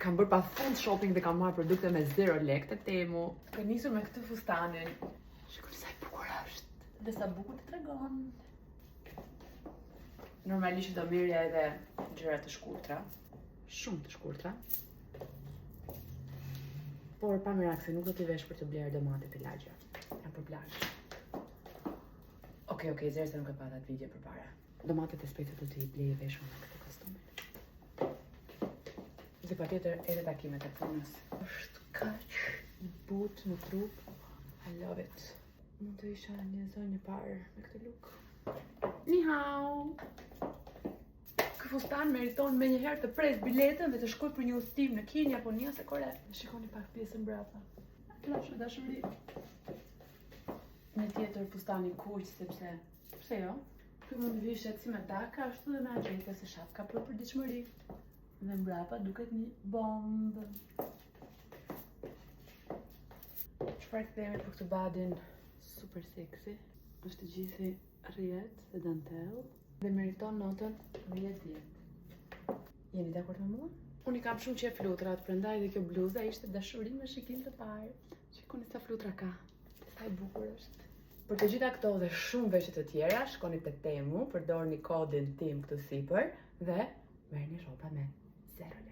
Kam bërë pa fund shopping dhe kam marrë produkte me 0 lekë të Temu. Ka nisur me këtë fustanin. Shikoni sa i bukur është. Dhe sa bukur të tregon. Normalisht do merrja edhe gjëra të shkurtra. Shumë të shkurtra. Por pa merak se nuk do t'i vesh për të blerë domate të lagja. Jam për plazh. Okej, zero se nuk e pata atë video përpara. Domatet e specat do t'i blej e veshur me këtë kostume. Dhe patjetër edhe takimet e punës. Është kaq i butë në trup. I love it. Mund të isha një zonjë parë me këtë look. Ni hao! Ky fustan meriton me njëherë të pres biletën dhe të shkoj për një udhëtim në Kinë, Japoni ose Kore. Shikoni pak pjesën mbrapa. Klashë dashuri. Një tjetër fustan i kuq sepse pse jo? Ky mund të vishet si me daka, ashtu dhe me agjete se shafka për përditshmëri. Dhe mbrapa duket një bombë. Çfarë kthehemi për këtë badin super seksi? Është gjithë rrjet dhe dantel dhe meriton notën 10/10. Jeni dakord me mua? Unë i kam shumë qef flutrat, prandaj dhe kjo bluza ishte dashuri me shikim të parë. Shikoni sa flutra ka. Sa i bukur është. Për të gjitha këto dhe shumë veshje të tjera, shkoni te Temu, përdorni kodin tim këtu sipër dhe merrni rroba me 0 lekë.